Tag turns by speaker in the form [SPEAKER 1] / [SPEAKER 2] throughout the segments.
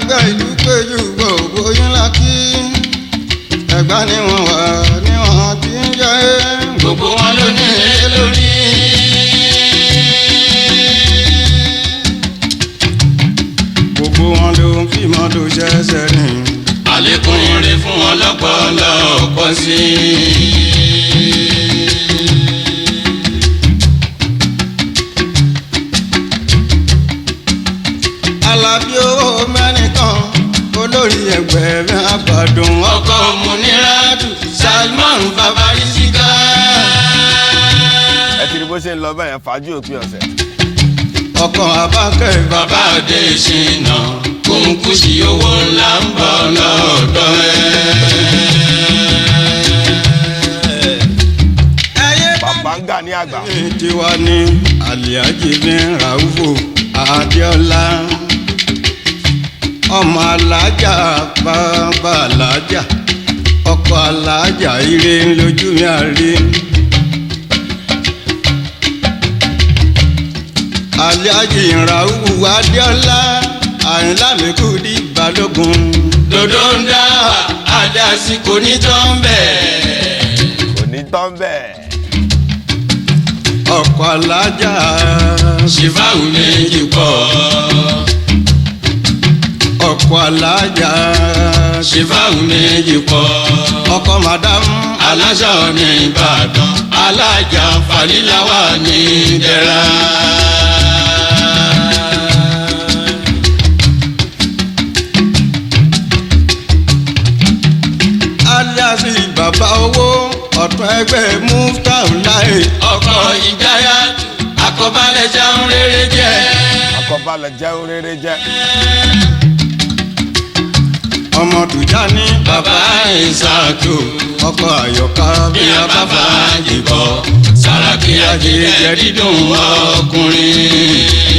[SPEAKER 1] ẹgbẹ́ ìlú péjú gbogbo yín lákì Ẹ̀gbá ni wọ́n wà ní wọ́n ti ń jẹ́
[SPEAKER 2] gbogbo wọn ló ní lórí.
[SPEAKER 1] Gbogbo wọn ló ń fi mọ́tò ṣẹ́ṣẹ́ ní.
[SPEAKER 2] Àlékún ire fún wọn lọ́pọ̀lọpọ̀ sí i.
[SPEAKER 1] Alábí owó mẹ́nìkan olórí ẹgbẹ́ mi àgbàdùn
[SPEAKER 2] ọkọ̀ Múnírátù Salman Babarisika.
[SPEAKER 3] ẹ ti rí bó ṣe ń lọ bẹ́ẹ̀ fàájì òpin ọ̀sẹ̀.
[SPEAKER 1] ọkọ̀ Abákẹ́
[SPEAKER 2] bàbá òde ìṣìnà kùnkùsì owó ńlá ń bọ̀ lọ́dọ̀
[SPEAKER 3] bàbá ń gà ní àgbà.
[SPEAKER 1] tiwa ní Alhaji bin Raufo Adéọlá ọmọ alájà bàbá alájà ọkọ alájà ire lójú mi àrí. Alhaji Raufo Adéọlá Àyìnlá mi kú di Balógun.
[SPEAKER 2] dòdò ń dá àdásí kò ní tán bẹ́ẹ̀.
[SPEAKER 3] kò ní tán bẹ́ẹ̀.
[SPEAKER 1] ọkọ alájà
[SPEAKER 2] ṣìfáwù méjì pọ̀.
[SPEAKER 1] ọkọ alájà
[SPEAKER 2] ṣìfáwù méjì pọ̀.
[SPEAKER 1] ọkọ madam
[SPEAKER 2] aláṣà ní Ìbàdàn alájà Fàlíláwà ní Ìdẹ̀ra.
[SPEAKER 1] alias bàbá owó ọ̀tún ẹgbẹ́ Muftau láì.
[SPEAKER 2] ọkọ̀ Ìjáyà àkọ́bálẹ̀ jẹun rere jẹ́.
[SPEAKER 3] àkọ́bálẹ̀ jẹun rere jẹ́.
[SPEAKER 1] ọmọ tùjá ní
[SPEAKER 2] bàbá Ìsàkù
[SPEAKER 1] ọkọ Àyọ̀ká
[SPEAKER 2] bí a bá fà á jìbọ̀ Sàràkí àjẹjẹ dídùn ọkùnrin.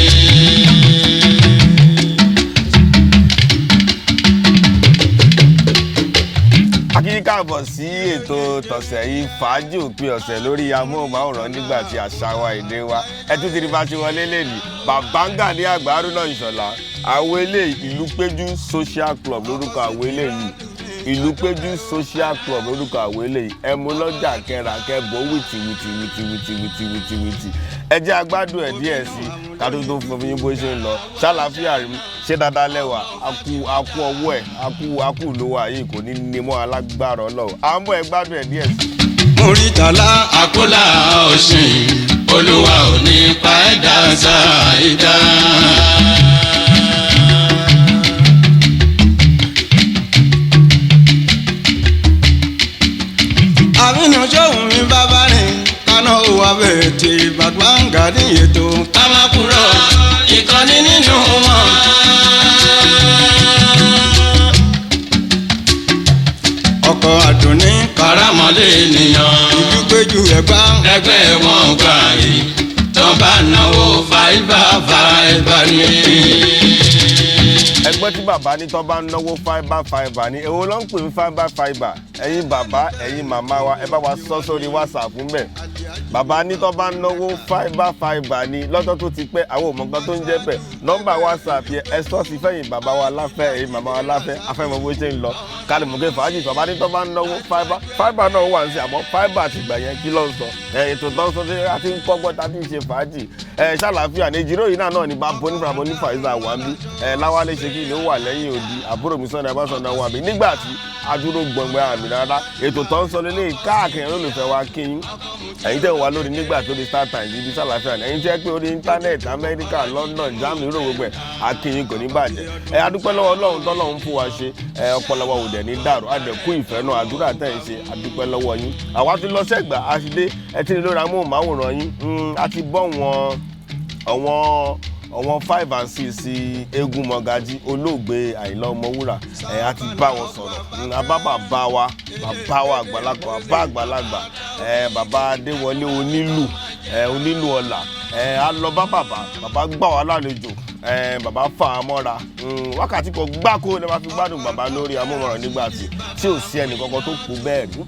[SPEAKER 3] káàbọ̀ sí ètò tọ̀sẹ̀ yìí fàájì òpin ọ̀sẹ̀ lórí amóhùnmáwòrán nígbà tí àṣà wa èdè wa ẹ tún ti rí bá ṣe wọlé lẹ́nu bàbá ń gà ní àgbà Haruna Ìṣọ̀lá àwọn eléyìí ìlú péjú social club lórúkọ àwọn eléyìí ìlú péjú social club lórúkọ àwọn eléyìí ẹmu lọ́jà kẹra kẹbọ wìtìwìtì ẹ jẹ́ agbádùn ẹ̀ díẹ̀ sí kátó tó fún yín bó ṣe ń lọ ṣàlàáfíà rí ṣé dáadáa lẹ́wà akú ọwọ́ ẹ̀ akú ló wà yìí kò ní ní mọ́ alágbára Ọlọ́run à ń bọ̀ ẹ gbádùn ẹ̀ díẹ̀ sí.
[SPEAKER 1] Múrítàlá
[SPEAKER 2] àkólà ọ̀sìn Olúwa ò ní pa ẹ̀dá ṣáìdá.
[SPEAKER 1] àmínú sóhun mi bàbá rìn kaná wà bẹ́ẹ̀ tí bàbá ń gà ní ètò.
[SPEAKER 2] kámákúrò ìkànnì nínú wọn.
[SPEAKER 1] ọkọ̀ Àdùnní
[SPEAKER 2] karamọ́lé ènìyàn.
[SPEAKER 1] ìlú péjú Ẹ̀gbá.
[SPEAKER 2] ẹgbẹ́ wọn gbà yìí tó bá náwó fàìbà ní.
[SPEAKER 3] ẹgbẹ́ tí bàbá ní tó bá ń náwó fáìbà ní èwo ló ń pè ní fáìbà ẹ̀yin bàbá ẹ̀yin màmá wa ẹ bá wa sọ sórí WhatsApp ń bẹ̀ bàbá ní tó bá ń náwó fáìbà ní lọ́jọ́ tó ti pẹ́ àwọn òmùgán tó ń jẹ́ bẹ̀ nọ́mbà WhatsApp yẹ ẹ sọ sí fẹ́yìn bàbá wa láfẹ́ ẹ̀yin màmá wa láfẹ́ afẹ́mọ̀ bó ṣe ń lọ kálí mọ̀gẹ́ fàájì bàbá ní tó bá ń náwó fáìbà náà wà sí àmọ́ fáìbà ti gbà yẹn kí ló ń sọ ètò tó ń sọ sí àti ń kọ́gbọ́n tá a ti ń ṣe fàájì ṣàlàáfíà ní ìjíròrò yìí náà ní bá Boniface wà ń bí láwálé ṣe kí ni ó wà lẹ́yìn odi àbúrò mi Sunday Abásọ̀nà wà mí nígbà tí adúró gbọ̀ngbẹ́ àmì rárá ètò tó ń sọ lélẹ́yìn káàkiri olólùfẹ́ wa kéyìn ẹ̀yin tẹ̀ wá lórí nígbà tó di StarTimes ibi ṣàlàáfíà ẹ̀yin tẹ́ pé orí íńtánẹ́ẹ̀tì Amẹ́ríkà London Germany rò gbogbo ẹ̀ akéyìn kò ní bàjẹ́ adúpẹ́ lọ́wọ́ Ọlọ́run tọ́lọ́run fún wa ṣe ọpọlọ wa ò dẹ̀ ní dàrú àdẹ̀kú ìfẹ́ náà àdúrà tẹ̀ ń ṣe adúpẹ́ lọ́wọ́ yín àwa ti lọ sẹ́gbà àṣìdé ẹ ti lórí amóhùnmáwòrán yín a ti bọ́ àwọn 5 and 6 eégún mọ̀gájí olóògbé Àyìnlá Ọmọwúrà a ti bá wọn sọ̀rọ̀ abá bàbá wa àgbàlagbà bàbá Adéwọlé onílù ọ̀la a lọ bá bàbá gbà wá lálejò bàbá fà á mọ́ra wákàtí kan gbáko ni wọ́n fi gbádùn bàbá lórí amóhùnmáwòrán nígbà tí ò sí ẹnì kankan tó kú bẹ́ẹ̀ rí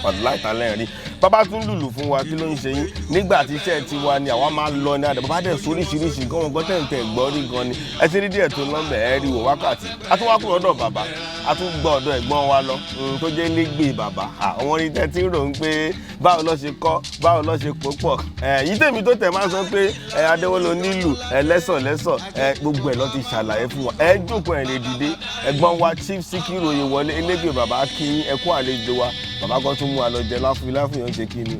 [SPEAKER 3] wàláì ta lẹ́rìn rí bàbá tún lùlù fún wa kí ló ń ṣe yín nígbà tí iṣẹ́ ti wa ni àwa máa lọ ní àdá bàbá dẹ̀ sóríṣiríṣi gan wọn tẹ̀ gbọ́ rí gan ni ẹ ti rí díẹ̀ tó lọ́mọ̀ ẹ rí wò wákàtí a tún wá kúrò ọ̀dọ̀ bàbá a tún gbọ́ ọ̀dọ̀ ẹ̀gbọ́n wa lọ tó jẹ́ lẹ́gbẹ̀ẹ́ bàbá àwọn orin tẹ́ ti rò ń pé báwo lọ ṣe kọ́ báwo lọ ṣe pò pọ̀ yìí tèmi tó tẹ̀ máa sọ pé Adéwọlé onílù lẹ́sọ̀ gbogbo ẹ̀ lọ ti ṣàlàyé fún wa ẹ jókòó ẹ̀ lè dìde ẹ̀gbọ́n wa Chief Síkírù Oyèwọlé elégbè bàbá kí yín ẹ kú àlejò wa bàbá kan tún mú wa lọ jẹ láfihàn ṣe kí ni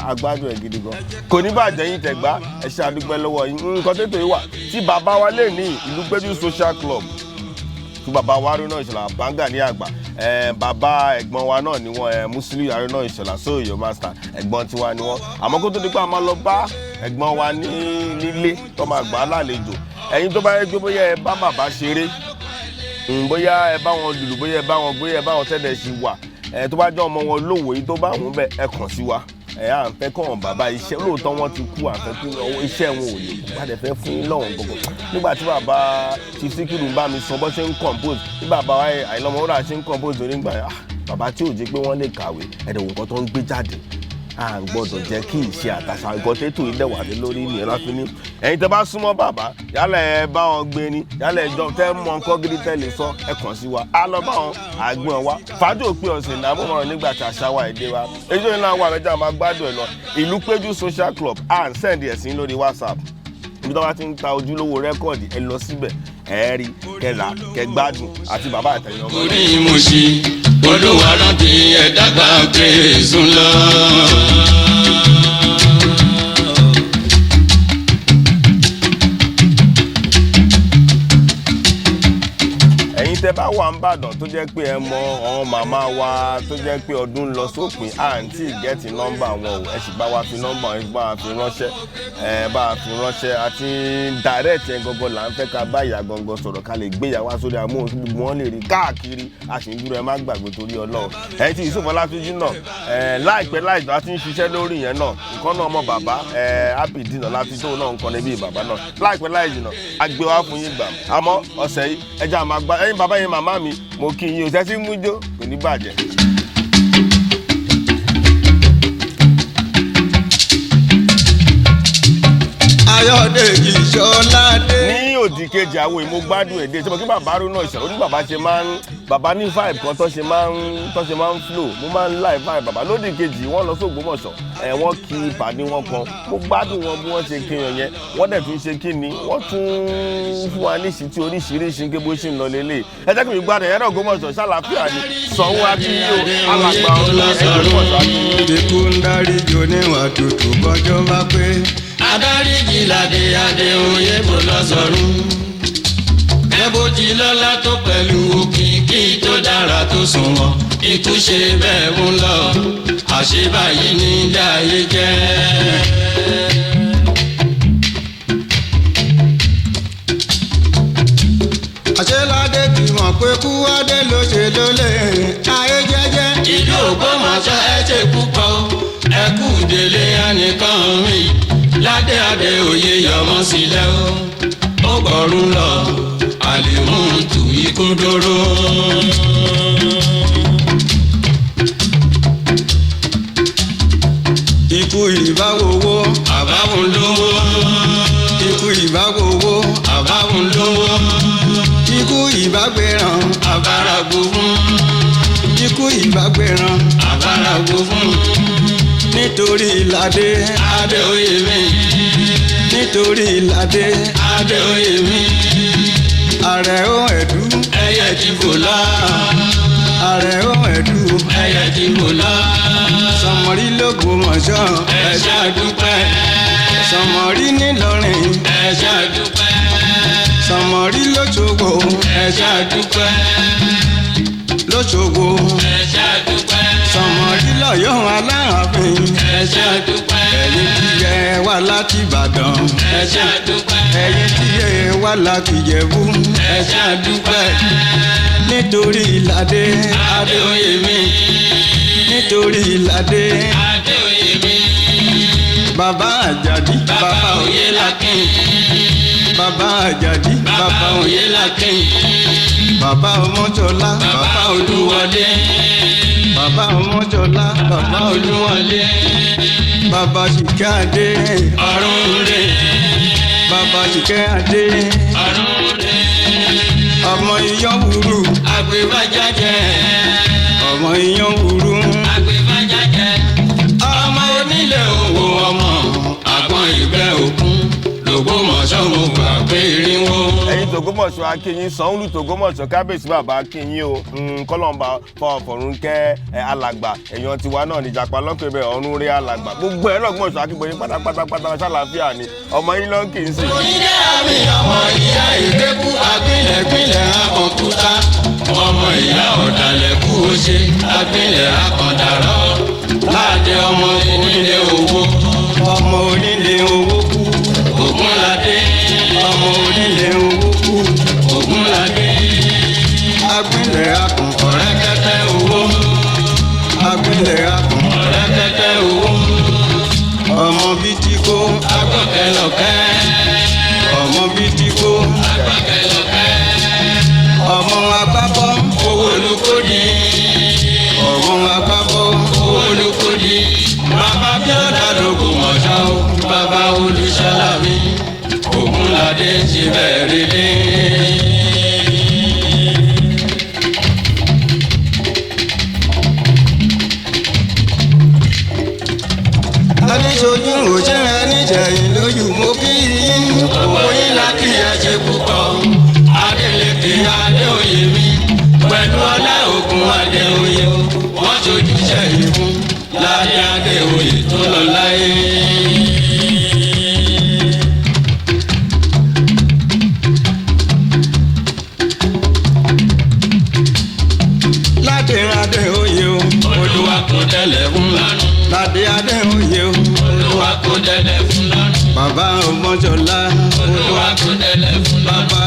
[SPEAKER 3] agbádùn ẹ̀ gidi gan kò ní bàjẹ́ yín tẹ̀gbá ẹ ṣe àdúpẹ́ lọ́wọ́ yín nǹkan tètò yìí wà tí bàbá wa lè ní Ìlúpéjú social club tí bàbá wa Haruna Ìṣọ̀lá Banga ní àgbà bàbá ẹ̀gbọ́n wa náà ni wọ́n Musiliu Haruna Ìṣọ̀lá Sóyè master ẹ̀gbọ́n tiwa ni wọ́n àmọ́ kó tó di pé a máa lọ bá ẹ̀gbọ́n wa nílé tó máa gbà á lálejò ẹ̀yin tó bá yẹ gbé bóyá ẹ bá bàbá ṣeré bóyá ẹ bá wọn lùlù bóyá ẹ bá wọn tẹ́lẹ̀ sí wà tó bá jẹ́ ọmọ wọn lówó yìí tó bá wọn bẹ̀ ẹ kàn sí wa à ń fẹ́ kọ́ wọn bàbá iṣẹ́ lóòótọ́ wọn ti kú àfẹ́ kí iṣẹ́ wọn ò lè kú padà fẹ́ fún yín lọ́wọ́n gbogbo nígbà tí bàbá Chief Síkírù ń bá mi sọ bó ṣe ń compose bí bàbá Àyìnlá Ọmọwúrà ṣe ń compose nígbà bàbá tí ò jẹ́ pé wọ́n lè kàwé ẹ̀dẹ̀ nǹkan tó ń gbé jáde à ń gbọ́dọ̀ jẹ́ kí ìṣe àtàṣà nǹkan tètò ilẹ̀ wà ní lórí ní ẹ̀rọ fi ní ẹ̀yin tẹ́ bá súnmọ́ bàbá yálẹ̀ ẹ bá wọn gbé ni yálẹ̀ ẹjọ́ tẹ́ mọ nǹkan gidi tẹ́ lè sọ ẹ kàn sí wa á lọ bá wọn àgbọn wa fàájì òpin ọ̀sẹ̀ ní amóhùnmọ́ràn nígbà tí àṣà wa èdè wa èyí tó ní láwọn àrẹ́jà máa gbádùn ẹ̀ lọ Ìlúpéjú social club à ń sẹ́ndì ẹ̀sìn lórí WhatsApp ibi tó bá ti ń ta ojúlówó rẹ́kọ̀dì ẹ lọ síbẹ̀ ẹ rí kẹlà kẹgbádùn àti bàbá àtẹ̀yìn ọmọ.
[SPEAKER 2] orí mo ṣe olúwa rántí ẹ̀dàgbà kẹsùn lọ.
[SPEAKER 3] tẹ́ bá wà ń bàdàn tó jẹ́ pé ẹ mọ àwọn màmá wa tó jẹ́ pé ọdún lọ sópin àǹtí gẹ́ẹ̀tì nọ́mbà wọn ò ẹ sì bá wa fi nọ́mbà wọn bá wa fi ránṣẹ́ àti direct ẹ gangan là ń fẹ́ ká bá ìyá gangan sọ̀rọ̀ ká lè gbéyàwó sórí amóhùn gbogbo wọn lè rí káàkiri a sì ń dúró ẹ má gbàgbé torí Ọlọ́run ẹ̀yin tí Yusuf Ọlátúnjí náà láìpẹ́ láìjọ a ti ń ṣiṣẹ́ lórí yẹn náà nǹkan náà mọ bàbá happy dinner láti tó náà nǹkan níbi bàbá náà láìpẹ́ láìjìnà a gbé wá fún yín gbà àmọ́ ọ̀sẹ̀ yìí ẹja àmà gbá ẹ̀yin bàbá yẹn màmá mi mo kí yín o ṣẹ́sí mú jó kò ní bàjẹ́.
[SPEAKER 1] Ayọ̀dèjì Ṣọládé.
[SPEAKER 3] ní òdì kejì àwọn èèmọ̀ gbádùn èdè tí mo kí bàbá Haruna Ìṣọ̀lá oní bàbá ṣe máa ń bàbá ní vibe kan tó ṣe máa ń flow mo máa ń láì vibe bàbá lódì kejì wọ́n lọ s'Ògbómọ̀ṣọ́ wọ́n kí ìpàdé wọn kan mo gbádùn wọn bí wọ́n ṣe kéèyàn yẹn wọ́n dẹ̀ tún ṣe kí ni wọ́n tún fún wa ní ìṣítí oríṣiríṣi ń ké bó ṣe ń lọ lélẹ̀ ẹ jẹ́ kí mi gbádùn ẹ̀rọ Ògbómọ̀ṣọ́ ṣàlàfíà ni Ṣọ̀ún Akínyó alàgbà Ògbómọ̀ṣọ́ Akínyó.
[SPEAKER 1] Ikú ń dáríjì níwà tútù bọ́jọ́ bá pé.
[SPEAKER 2] Adáríjì ládé adé oyè mo lọ sọ́run. Ẹ̀bùjì lọ́lá tó pẹ̀lú òkìkí tó dára tó sunwọ̀n. Ikú ṣe bẹ́ẹ̀ ń lọ, àṣebáyé ní ilé ayé jẹ́.
[SPEAKER 1] Àṣeládé ti mọ̀ pé kú adé ló ṣe lólè ayé jẹ́jẹ́.
[SPEAKER 2] Ìlú Ògbómọ̀ṣọ́ ẹ ṣe púpọ̀, ẹ kú délé ẹnìkan mi. Ládé adé oyè yọmọ sílẹ̀ ó gbọ́rún lọ àlèmútù ikú dóró.
[SPEAKER 1] Ikú ìbáwowó
[SPEAKER 2] àbáwọn lówó.
[SPEAKER 1] ikú ìbáwowó
[SPEAKER 2] àbáwọn lówó.
[SPEAKER 1] ikú ìbágbéràn
[SPEAKER 2] àbára gbófún.
[SPEAKER 1] ikú ìbágbéràn
[SPEAKER 2] àbára gbófún.
[SPEAKER 1] nítorí Ládé
[SPEAKER 2] adé oyè mi.
[SPEAKER 1] nítorí Ládé
[SPEAKER 2] adé oyè mi.
[SPEAKER 1] ààrẹ ó ẹ̀dú
[SPEAKER 2] ẹyẹ ti fò lá.
[SPEAKER 1] ààrẹ ó ẹ̀dú
[SPEAKER 2] ẹyẹ ti fò lá.
[SPEAKER 1] Sọmọrí l'Ògbómọ̀ṣọ́
[SPEAKER 2] ẹ ṣàdúpẹ́.
[SPEAKER 1] Sọmọrí n'Ílọrin
[SPEAKER 2] ẹ ṣàdúpẹ́.
[SPEAKER 1] Sọmọrí l'Óṣogbo
[SPEAKER 2] ẹ ṣàdúpẹ́.
[SPEAKER 1] l'Óṣogbo
[SPEAKER 2] ẹ ṣàdúpẹ́.
[SPEAKER 1] Sọmọrí l'Ọ̀yọ́ Aláàfin
[SPEAKER 2] ẹ ṣàdúpẹ́.
[SPEAKER 1] ẹ̀yin tí ẹ wá láti Ìbàdàn
[SPEAKER 2] ẹ ṣàdúpẹ́.
[SPEAKER 1] ẹ̀yin tí ẹ wá láti Ìjẹ̀bú
[SPEAKER 2] ẹ ṣàdúpẹ́.
[SPEAKER 1] nítorí Ládé
[SPEAKER 2] adé oyè mi.
[SPEAKER 1] nítorí Ládé
[SPEAKER 2] adé oyè mi.
[SPEAKER 1] bàbá Àjàdí
[SPEAKER 2] bàbá oyè lákìn.
[SPEAKER 1] bàbá Àjàdí
[SPEAKER 2] bàbá oyè lákìn.
[SPEAKER 1] bàbá Ọmọ́tọ́lá
[SPEAKER 2] bàbá Olúwọlé.
[SPEAKER 1] bàbá ọmọjọlá bàbá
[SPEAKER 2] olúwọlé
[SPEAKER 1] bàbá ṣìkẹ́ adé
[SPEAKER 2] ọ̀run rè
[SPEAKER 1] bàbá ṣìkẹ́ adé
[SPEAKER 2] ọ̀run rè
[SPEAKER 1] ọmọ iyán wúrú
[SPEAKER 2] agbèbájájẹ
[SPEAKER 1] ọmọ iyán wúrú
[SPEAKER 2] agbèbájájẹ ọmọ onílé owó ọmọ àgbọn ìgbẹ́ òkun l'Ògbómọ̀ṣọ́ mo gbà pé irínwó.
[SPEAKER 3] ẹ̀yin tògbómọ̀ṣọ́ akínyìn Sanwó-Olú tògbómọ̀ṣọ́ kábíyèsí bàbá akínyìn o kọ́lọ́mbà fọ̀rùn kẹ́ alàgbà èèyàn tiwa náà níjàpá lọ́kẹ́bẹ̀ ọ̀run rí alàgbà gbogbo ẹ̀ lọ́gbọ̀nsọ̀ akínyìn pátápátá ṣàlàáfíà ni ọmọ yín ló ń kì í sìn.
[SPEAKER 2] onílé àmì ọmọ ìyá ìgbẹ́kú àgbìnlẹ̀gbìnlẹ̀ akọ̀kúta ọmọ ìyá ọ̀dàlẹ̀kú ó ṣe àgbìnlẹ̀ akọ̀dàrọ̀ láàdé ọmọ onílé owó
[SPEAKER 1] ọmọ onílé owó kú
[SPEAKER 2] Ògúnládé
[SPEAKER 1] ọmọ onílé owó kú
[SPEAKER 2] Ògúnládé
[SPEAKER 1] agbílẹ̀ akùn
[SPEAKER 2] ọ̀rẹ́kẹ́tẹ́ owó
[SPEAKER 1] agbílẹ̀ akùn
[SPEAKER 2] ọ̀rẹ́kẹ́tẹ́ owó
[SPEAKER 1] ọmọ bíi tí kò
[SPEAKER 2] agbọ́kẹ́lọ́kẹ́
[SPEAKER 1] ọmọ bíi tí kò
[SPEAKER 2] agbọ́kẹ́lọ́kẹ́
[SPEAKER 1] ọmọ agbábọ́
[SPEAKER 2] owó olùkọ́ni
[SPEAKER 1] ọmọ agbábọ́
[SPEAKER 2] owó olùkọ́ni bàbá bíọ́dá l'Ògbómọ̀ṣọ́ bàbá Olúṣọlá mi Ògúnládé ti bẹ̀rẹ̀ dé.
[SPEAKER 1] aníṣojú òṣèré níjẹ̀yìn lójú mo kí yín
[SPEAKER 2] owó yín lákì ẹ̀jẹ̀ púpọ̀ Adélékè Adéoyè mi pẹ̀lú ọlá Ògún Adéoyè wọ́n ṣojú sẹ́yìn fún Ládé Adéoyè tó lọ láyé.
[SPEAKER 1] Ládé Adéoyè o
[SPEAKER 2] Olúwa kò tẹ̀lé fún lánàá.
[SPEAKER 1] Ládé Adéoyè o
[SPEAKER 2] Olúwa kò tẹ̀lé fún lánàá.
[SPEAKER 1] bàbá ọmọjọlá
[SPEAKER 2] Olúwa kò tẹ̀lé fún lánàá.
[SPEAKER 1] bàbá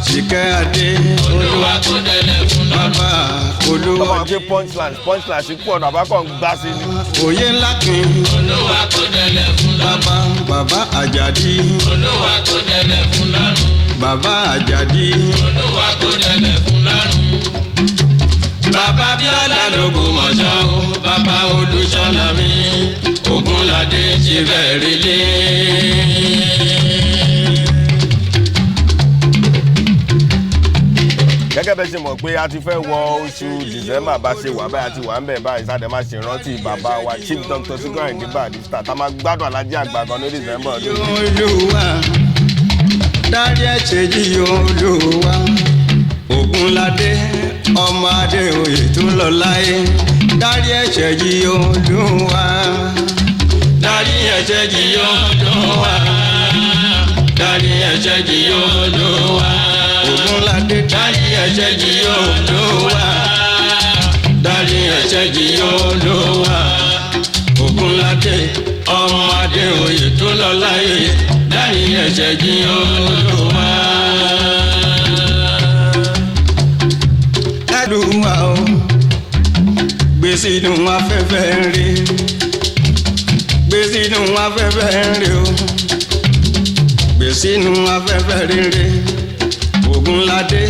[SPEAKER 1] ṣìkẹ́ adé
[SPEAKER 2] Olúwa kò tẹ̀lé fún lánàá.
[SPEAKER 1] bàbá
[SPEAKER 3] ọmọ
[SPEAKER 1] olúwa
[SPEAKER 3] àgbẹ̀ punchline sí pọ̀ nàbà kan gbá sí ni.
[SPEAKER 1] òye ńlá kin
[SPEAKER 2] Olúwa kò tẹ̀lé fún lánàá.
[SPEAKER 1] bàbá àjàdí
[SPEAKER 2] Olúwa kò tẹ̀lé fún lánàá.
[SPEAKER 1] bàbá àjàdí
[SPEAKER 2] Olúwa kò tẹ̀lé fún lánàá. Bàbá Bíọ́lá l'Ògbómọ̀ṣọ́ bàbá Olúṣọlá mi Ògúnládé ti bẹ̀rẹ̀ lé.
[SPEAKER 3] gẹ́gẹ́ bẹ́ẹ̀ ṣe mọ̀ pé a ti fẹ́ wọ oṣù December bá ṣe wà báyìí àti wà ń bẹ̀ báyìí sáà dẹ̀ máa ṣe ìrántí bàbá wa Chief Dr. Sikiru Ayinde Barrister tá a máa gbádùn Alhaji àgbà kan ní December ọdún yìí.
[SPEAKER 1] olúwa dárí ẹ̀ṣẹ̀ yìí olúwa Ògúnládé ọmọ Adéoyè tó lọ láyé dárí ẹ̀ṣẹ̀ yìí olúwa
[SPEAKER 2] Dárí ẹ̀ṣẹ̀ jì yóò dùn wá. Dárí ẹ̀ṣẹ̀ jì yóò dùn wá.
[SPEAKER 1] Ògúnládé
[SPEAKER 2] Dárí ẹ̀ṣẹ̀ jì yóò dùn wá. Dárí ẹ̀ṣẹ̀ jì yóò dùn wá. Ògúnládé ọmọ Adéoyè tó lọ láyé. Dárí ẹ̀ṣẹ̀ jì yóò dùn wá.
[SPEAKER 1] ẹlùwà o gbèsè inú afẹ́fẹ́ rí gbèsè inú afẹ́fẹ́ rí o gbèsè inú afẹ́fẹ́ rere Ògúnládé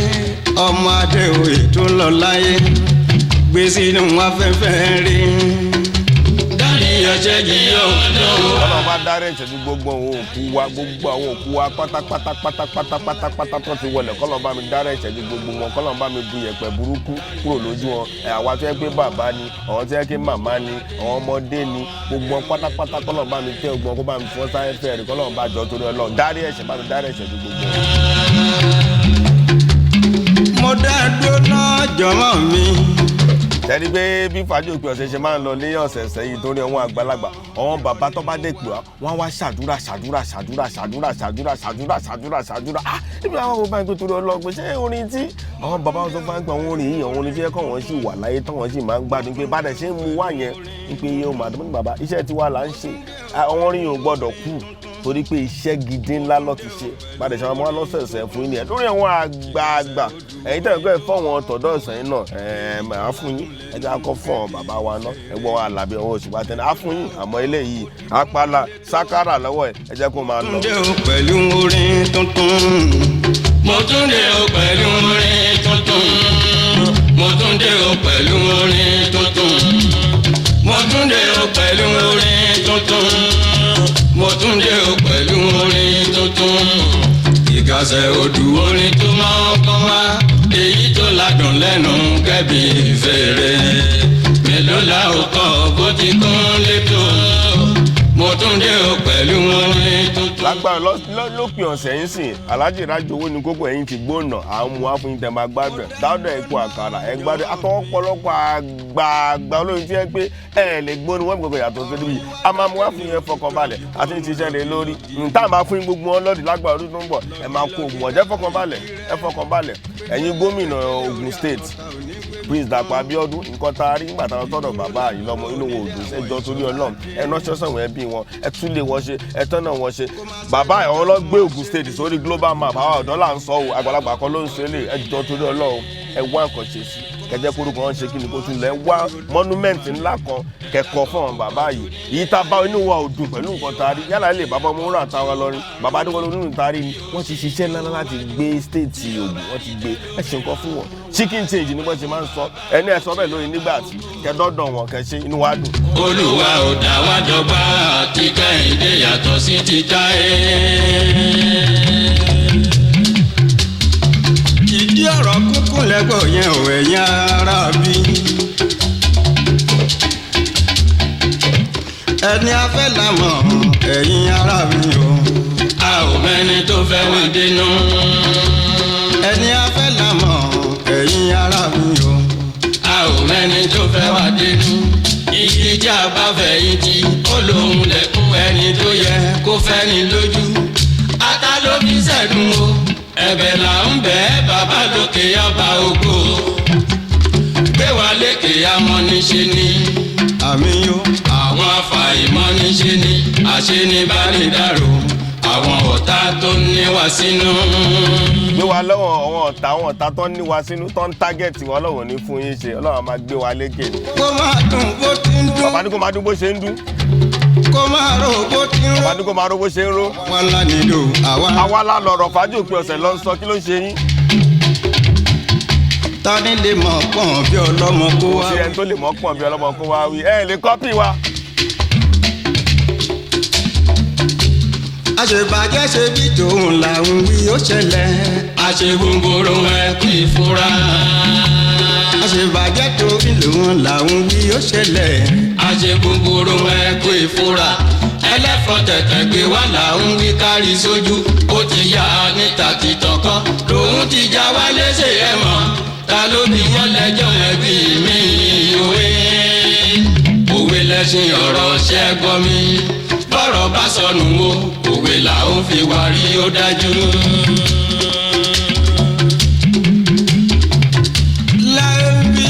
[SPEAKER 1] ọmọ Adéoyè tó lọ láyé gbèsè inú afẹ́fẹ́ rí.
[SPEAKER 2] Dárí ẹ̀ṣẹ̀ jì yóò dùn wá.
[SPEAKER 3] Ọlọ́run bá dárí ẹ̀ṣẹ̀ ju gbogbo àwọn òkú wa gbogbo àwọn òkú wa pátápátá tó ti wọlé kọ́lọ́run bá mi dárí ẹ̀ṣẹ̀ ju gbogbo wọn kọ́lọ́run bá mi bu yẹ̀pẹ̀ burúkú kúrò lójú wọn àwa tó yẹ pé bàbá ni àwọn tó yẹ pé màmá ni àwọn ọmọdé ni gbogbo wọn pátápátá kọ́lọ́run bá mi tẹ́ ogun kó bá mi fọ́n sáyẹ́ fẹ́ rí kọ́lọ́run bá jọ torí Ọlọ́run dárí ẹ̀ṣẹ̀ bá mi dárí ẹ̀ṣẹ̀ ju gbogbo wọn.
[SPEAKER 1] mo dá dúró náà jọmọ mi.
[SPEAKER 3] tẹ́lí pé bí fàájì òpin ọ̀sẹ̀ ṣe máa ń lọ ní ọ̀sẹ̀ẹ̀sẹ̀ yìí torí àwọn àgbàlagbà àwọn bàbá tó bá dé pè wá wá ṣàdúrà níbi àwọn bàbá yẹn tó torí ọlọ́gbẹ́ ṣé orin tí àwọn bàbá wọn tó bá ń gbọ́ àwọn orin yìí àwọn orin tí ẹ̀kọ́ wọn sì wà láyé táwọn sì máa ń gbádùn pé bàdẹ̀ ṣe ń mu wá yẹn ń pe iye ọmọ àdúgbò ní bàbá iṣẹ́ tiwa là ń ṣe àwọn orin yìí ò gbọ́dọ̀ kú torí pé iṣẹ́ gidi ńlá ló ti ṣe bàdẹ̀ ṣe àwọn ọlọ́sẹ̀ẹ̀sẹ̀ fún yín lórí àwọn àgbààgbà ẹ̀yin tẹ̀lé pé fọ́wọ́n tọ̀dọ̀ ọ̀sẹ̀ yìí náà máa fún yín ẹjẹ́ akọ́ fún ọ bàbá wa náà ẹgbọ́n wa làbí ọwọ́ Òṣùpá Tẹ́ni á fún yín àmọ́ eléyìí apala sákàrà lọ́wọ́ ẹ̀ ẹ jẹ́ kó máa lọ.
[SPEAKER 1] Túndé o pẹ̀lú orin tuntun.
[SPEAKER 2] Mo tún dé o pẹ̀lú orin tuntun. mo tún dé o pẹ̀lú orin tuntun. mo tún dé o pẹ̀lú orin tuntun. mo tún dé o pẹ̀lú orin tuntun. ìkàsẹ̀ odù orin tó máa ń kọ́ wá èyí tó ládùn lẹ́nu kẹ́bí fèrè. mélòó la ó kọ́ bó ti kún létò. mo tún dé o pẹ̀lú orin tuntun.
[SPEAKER 3] lágbára lópin ọ̀sẹ̀ yín sìn Alhaji Raji Owó ní kókó ẹ̀yìn ti gbóná àwọn mú wá fún yín tẹ́ máa gbádùn dáadáa epo àkàrà ẹ gbádùn akọ́pọ̀lọpọ̀ àgbààgbà olórin tí ẹ pé ẹ lè gbóni wọ́n gbogbo yàtọ̀ sí níbi a máa mú wá fún yín fọkànbalẹ̀ àti ní ṣiṣẹ́ lé lórí nǹkan máa fún yín gbogbo wọn lọ́dún lágbára ọdún tó ń bọ̀ ẹ máa kó ògùn ọ̀jẹ́ fọkànbalẹ̀ ẹ̀yin gómìnà Ògùn State Prince Dàpọ̀ Abíọ́dún nǹkan tá a rí nígbà táwọn tọ́dọ̀ bàbá yìí lọ́mọ inú wọn òdùn ẹjọ́ torí Ọlọ́run ẹ ránṣẹ́ sọ̀wọ́n ẹbí wọn ẹ tún lé wọn ṣe ẹ tọ́nà wọn ṣe bàbá àwọn lọ gbé Ògùn State sórí global map àwọn ọ̀dọ́ là ń sọ ọ́ àgbàlagbà kan ló ń ṣe lè ẹjọ́ torí Ọlọ́run ẹ wá nǹkan ṣe sí kẹjẹ kórúkọ wọn ṣe kí ni kó tún lẹ wá monument ńlá kan kẹkọọ fún àwọn bàbá yìí yìí tá a bá inú wa ò dùn pẹ̀lú nǹkan tá a rí yálà ilé bàbá ọmọ wúrà táwọn lọrin bàbá adéwọlé onínú tá a rí ni wọ́n ti ṣiṣẹ́ ńlá láti gbé state Ògùn wọ́n ti gbé ẹ ṣe nǹkan fún wọn chicken change ni wọ́n ṣe máa ń sọ ẹni ẹ sọ bẹ́ẹ̀ lórí nígbà tí kẹdọdọ wọn kẹ ṣe inú wa dùn.
[SPEAKER 2] Olúwa ò dá wa dọ́gba àti Kẹ́hìndé yàtọ̀ sí ti Táyé.
[SPEAKER 1] ìdí ọ̀rọ̀ kúnkún lẹ́gbọ̀ yẹn ò ẹ̀yìn ara bí. ẹni afẹ́ la mọ̀ ẹ̀yìn ara mi o.
[SPEAKER 2] a ò mẹ́ni tó fẹ́ wá dénú.
[SPEAKER 1] ẹni afẹ́ la mọ̀ ẹ̀yìn ara mi o.
[SPEAKER 2] a ò mẹ́ni tó fẹ́ wá dénú. ìdíjà bá fẹ̀yìn tì ó lóun lẹ́kún ẹni tó yẹ kó fẹ́ ní lójú. ata ló fi sẹ́dùn o ẹ̀bẹ̀ là ń bẹ̀ bàbá lókè ọba ògo gbé wa lékè amọ́niṣe ni
[SPEAKER 1] àmì yó.
[SPEAKER 2] àwọn afàìmọ́niṣe ni àṣenibánidárò àwọn ọ̀tá tó ní wa sínú.
[SPEAKER 3] gbé wa lọ́wọ́ àwọn ọ̀tá tó ní wa sínú tó ń tágẹ́ẹ̀tì wọn lọ́wọ́ ní fún yín ṣe Ọlọ́run máa gbé wa lékè.
[SPEAKER 1] kó máa dùn bó ti ń dún.
[SPEAKER 3] bàbá ní kó máa dún bó ṣe ń dún.
[SPEAKER 1] kó máa rò bó ti ń rò.
[SPEAKER 3] bàbá ní kó máa ró bó ṣe ń ró.
[SPEAKER 1] wọn lá nílò àwa.
[SPEAKER 3] àwa la lọ̀rọ̀ fàájì òpin ọ̀sẹ̀ lọ sọ kí ló ń ṣe yín.
[SPEAKER 1] tani lè mọ̀ pọ̀n bí ọlọ́mọ kó wá.
[SPEAKER 3] ṣé ẹni tó lè mọ̀ pọ̀n bí ọlọ́mọ kó wá wí ẹ lè kọ́pì wa.
[SPEAKER 1] àṣebàjẹ́ ṣe bí tòun là ń wí ó ṣẹlẹ̀.
[SPEAKER 2] àṣegbòǹgbòrò ẹ kú ìfura.
[SPEAKER 1] àṣebàjẹ́ torí lòun là ń wí ó ṣẹlẹ̀.
[SPEAKER 2] àṣegbòǹgbòrò ẹ kú ìfura. ẹlẹ́fọ̀ọ́ tẹ̀tẹ̀ gbé wá là ń wí kárí sójú. ó ti yá níta títàn kan lòun ti já wá léṣe ẹ̀ mọ́. ta ló bí wọ́n lẹ́jọ́ ẹbí mi òwe. òwe lẹ́sìn ọ̀rọ̀ ṣẹ́gbọ́n mi. bọ́rọ̀ bá sọnù o òwe là ń fi wá rí ó dájú.
[SPEAKER 1] láìpí.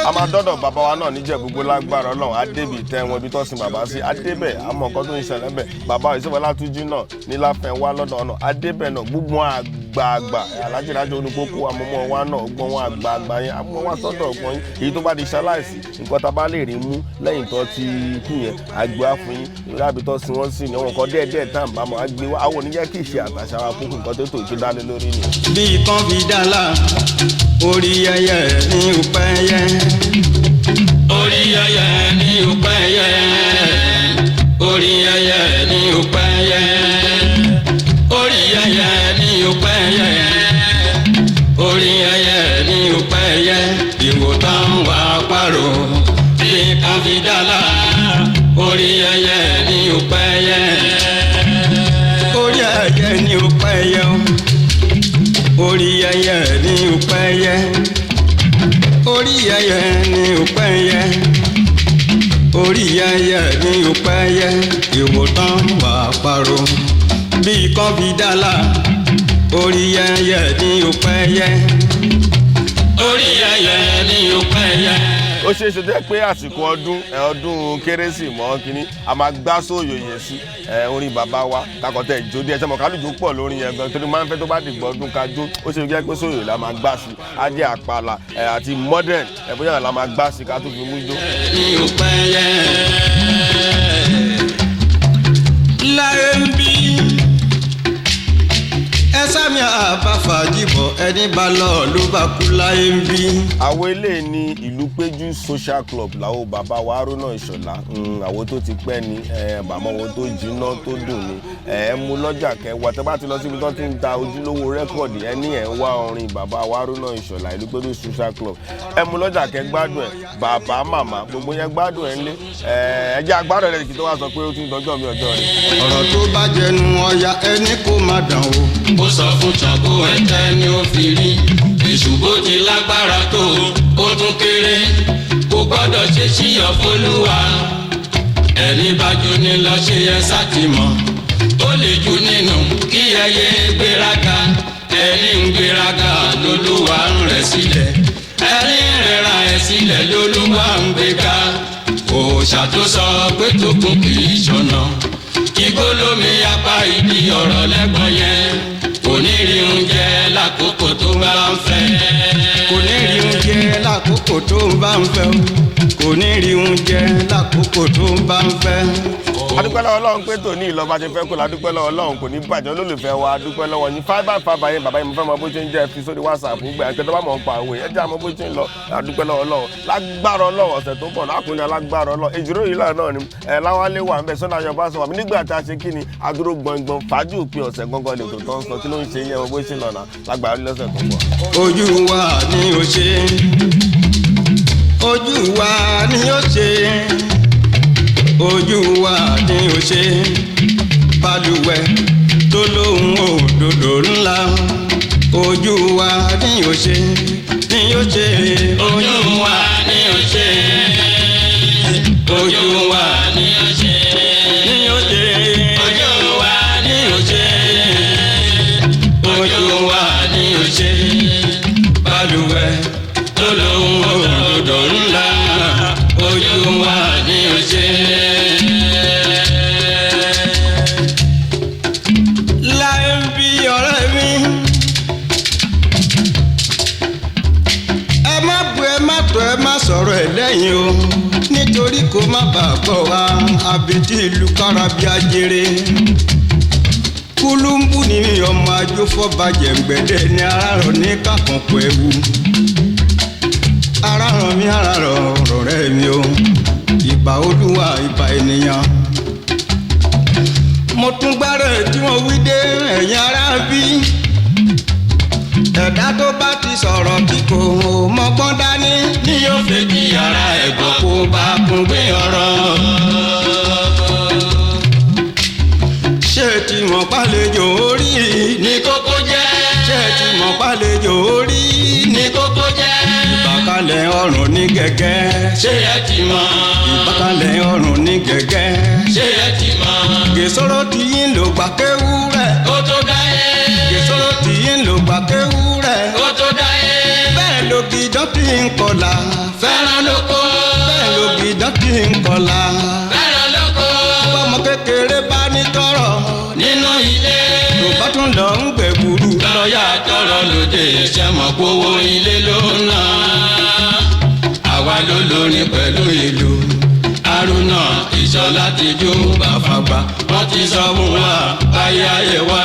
[SPEAKER 3] a máa dọ́dọ̀ bàbá wa náà níjẹ̀ gbogbo lágbára Ọlọ́run adébí tẹ́ wọn ibi tó sin bàbá sí adébẹ̀ àmọ́ nǹkan tó ń ṣẹlẹ̀ bẹ̀ bàbá ìṣẹ́fẹ́ látúnjú náà níláfẹ́ wa lọ́dọ̀ ọ̀nà adébẹ̀ náà gbogbo àgbààgbà Alhaji Raji oníkókó àmọ́mọ́ wa náà gbọ́n wọn àgbààgbà yẹn àmọ́ wa sọ́dọ̀ ọ̀gbọ́n yín èyí tó bá di ṣaláìsì nǹkan tá a bá lè rí mú lẹ́yìn tó ti kú yẹn àgbà fún yín láàbí tó sin wọ́n sí ní àwọn nǹkan díẹ̀díẹ̀ tá à ń bá mọ́ àgbé wa àwọn oníjẹ́ kì í ṣe àtàṣà wa kókò nǹkan tó tò tó dání lórí ni.
[SPEAKER 1] bí kan fi dálà orí ẹyẹ ní òpẹ́yẹ.
[SPEAKER 2] orí ẹyẹ ní òpẹ́yẹ. orí ẹyẹ ní òpẹ́yẹ. orí ẹyẹ ní òpẹ́yẹ. orí ẹyẹ ní òpẹ́yẹ. ìwòtán wà pàrọ̀ bí kan fi dálà orí ẹyẹ ní òpẹ́yẹ.
[SPEAKER 1] orí ẹyẹ ní òpẹ́yẹ. orí ẹyẹ ní òpẹ́yẹ. orí ẹyẹ ní òpẹ́yẹ. orí ẹyẹ ní òpẹ́yẹ. ìwòtán wà pàrọ̀ bí kan fi dálà orí ẹyẹ ní òpẹ́yẹ.
[SPEAKER 2] orí ẹyẹ ní òpẹ́yẹ.
[SPEAKER 3] ó ṣeé ṣe jẹ́ pé àsìkò ọdún kérésì mọ́ kínní a máa gbá sóòyòyè sí orin bàbá wa kakọ̀tẹ̀ ìjó díẹ̀ sẹ́mọ̀ kálùjó pọ̀ lórí yẹn gan torí máa ń fẹ́ tó bá dìgbò ọdún kájó ó ṣe jẹ́ pé sóòyò la máa gbá sí ajé àpàlà àti modern bóyá la máa gbá sí ká tó fi mú jó.
[SPEAKER 2] ní òpẹ́yẹ.
[SPEAKER 1] láyé ń bí ẹsẹ̀ mi àbáfàjìbọ̀ ẹni bá lọ ló bá kú láyé ń bí.
[SPEAKER 3] àwọn eléyìí ní ìlú péjú social club làwọn bàbá wa Haruna Ìṣọ̀lá àwọn tó ti pẹ́ ni bàmọ́ wọn tó jiná tó dùn ni ẹ mú lọ́jà kẹwàá tẹ́ bá ti lọ síbi tó ti ń ta ojúlówó rẹ́kọ̀dì ẹ ní ẹ̀ ń wá orin bàbá wa Haruna Ìṣọ̀lá ìlú péjú social club ẹ mú lọ́jà kẹ gbádùn ẹ bàbá màmá gbogbo yẹn gbádùn ẹ ńlé ẹ jẹ́ agbádùn ẹ kí tó wá sọ pé ó tún dọjọ́ mi ọjọ́ rẹ̀.
[SPEAKER 1] ọ̀rọ̀ tó bá jẹnu ọya ẹni kó má dàn o.
[SPEAKER 2] ó sọ fún Ṣàngó ẹ̀tẹ́ ni ó fi rí èṣù bó ti lágbára tó ó tún kéré kò gbọ́dọ̀ ṣe síyọ̀ fólúwa ẹni bá jù ní lọ ṣe yẹ sátìmọ̀ ó lè jù nínú kí ẹyẹ gbéraga ẹni ń gbéraga lolúwa ń rẹ̀ sílẹ̀ ẹni ń rẹ̀ra ẹ̀ sílẹ̀ lolúwa ń gbéga òòṣà tó sọ pé tó kún kì í ṣọ̀nà ìgbólómi apá ìdí ọ̀rọ̀ lẹ́gbọ̀n yẹn kò ní rí oúnjẹ lákòókò tó bá ń fẹ́.
[SPEAKER 1] kò ní rí oúnjẹ lákòókò tó bá ń fẹ́ o. kò ní rí oúnjẹ lákòókò tó bá ń fẹ́.
[SPEAKER 3] adúpẹ́ lọ́wọ́ Ọlọ́run pé tòní ìlọ́ba ṣe fẹ́ kó ládúpẹ́ lọ́wọ́ Ọlọ́run kò ní bàjẹ́ olólùfẹ́ wa adúpẹ́ lọ́wọ́ yín 5x5 yẹn bàbá yẹn mo fẹ́ mọ bó ṣe ń jẹ́ fi sórí WhatsApp gbẹ àti ẹ̀tọ́ bá mọ̀ ń pa àwọn èèyàn jẹ́ àmọ́ bó ṣe ń lọ adúpẹ́ lọ́wọ́ Ọlọ́run lágbára Ọlọ́run ọ̀sẹ̀ tó bọ̀ lákùnrin alágbára Ọlọ́run èjìrò yìí náà ni Láwálé wà ń bẹ Sunday Ayọ̀ Báṣọ wà mí nígbà tá a ṣe kí ni adúró gbọ̀ngbọ̀n fàájì òpin ọ̀sẹ̀ gangan lè tó tán sọ kí ló ń ṣe yẹn bó ṣe ń lọ́nà lágbára lọ́sẹ̀ tó bọ̀.
[SPEAKER 1] ojú wa ni ó ṣe ojú wa ni ó ṣe ojú wa ni ó ṣe balùwẹ̀ tó lóhùn òdòdó ńlá ojú wa ni ó ṣe ni ó ṣe
[SPEAKER 2] ojú wa ni ó ṣe ojú wa ni ó ṣe
[SPEAKER 1] ni ó ṣe
[SPEAKER 2] ojú wa ni ó ṣe ojú wa ni ó ṣe
[SPEAKER 1] balùwẹ̀
[SPEAKER 2] tó lóhùn òdòdó ńlá ojú wa ni ó ṣe.
[SPEAKER 1] láì bí ọ̀rẹ́ mi ẹ má bu ẹ má tọ́ ẹ má sọ̀rọ̀ ẹ lẹ́yìn o nítorí kó má bàa gbọ́ wa àbètí ìlú kárábí ajere kúlúmbù ní ọmọ ajófọ́bàjẹ́ gbẹ̀dẹ̀ ní arárọ̀ ní kàkànpọ̀ ẹ̀wù arárọ̀ mi arárọ̀ ọ̀rẹ́ mi o ìbà olúwa ìbà ènìyàn mo tún gbárẹ̀ tí wọ́n wí dé ẹ̀yin ará bí ẹ̀dá tó bá ti sọ̀rọ̀ tí kò mọ́gbọ́n dání
[SPEAKER 2] ní yóò fẹ́ kí ara ẹ̀gbọ́n kó bá kún gbé ọ̀rọ̀.
[SPEAKER 1] ṣé tí mo pàlejò orí
[SPEAKER 2] ní kókó jẹ́.
[SPEAKER 1] ṣé tí mo pàlejò orí
[SPEAKER 2] ní kókó jẹ́.
[SPEAKER 1] ìbàkalẹ̀ ọrùn ní gẹ́gẹ́
[SPEAKER 2] ṣé ẹ ti mọ̀.
[SPEAKER 1] ìbàkalẹ̀ ọrùn ní gẹ́gẹ́
[SPEAKER 2] ṣé ẹ ti mọ̀.
[SPEAKER 1] gèsòrò tí yín ló gbà kéwú rẹ̀
[SPEAKER 2] kó tó dáyé.
[SPEAKER 1] gèsòrò tí yín ló gbà kéwú rẹ̀
[SPEAKER 2] kó tó dáyé.
[SPEAKER 1] bẹ́ẹ̀ ló gidán tí ń kọlà
[SPEAKER 2] fẹ́ràn lóko.
[SPEAKER 1] bẹ́ẹ̀ ló gidán tí ń kọlà
[SPEAKER 2] fẹ́ràn lóko.
[SPEAKER 1] ọmọ kékeré bá ní tọrọ
[SPEAKER 2] nínú ilé.
[SPEAKER 1] tó bá tún lọ ń gbẹ̀gbùrú
[SPEAKER 2] lọ́ọ̀yà tọrọ lóde ṣẹ́ mọ̀ gbowó ilé ló ń ná. àwa ló lórin pẹ̀lú ìlú. Haruna Ìṣọ̀lá ti jó bàfàgbà wọ́n ti sọ fún wa báyé ayé wa.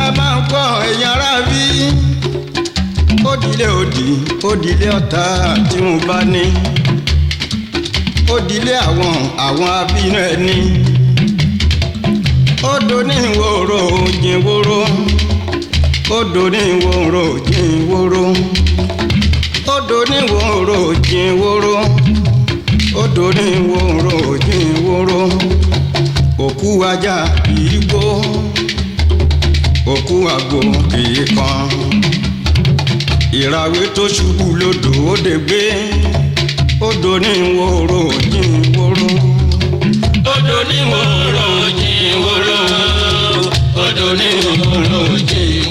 [SPEAKER 1] ẹ máa ń gbọ́ ẹ̀yin ará bí òdìlé òdìlé ọ̀tá tí mo bá ní òdìlé àwọn abínú ẹni odò ní ìwòrò jìnwòrò odò ní ìwòrò jìnwòrò odò ní ìwòrò jìnwòrò odò ní ìwòrò jìnwòrò òkú ajá kìí gbó òkú àgbò kìí kan ìràwé tó ṣubú lódò ó dé gbé odò ní ìwòrò jìnwòrò
[SPEAKER 2] odò ní ìwòrò jìnwòrò odò ní ìwòrò jìnwòrò.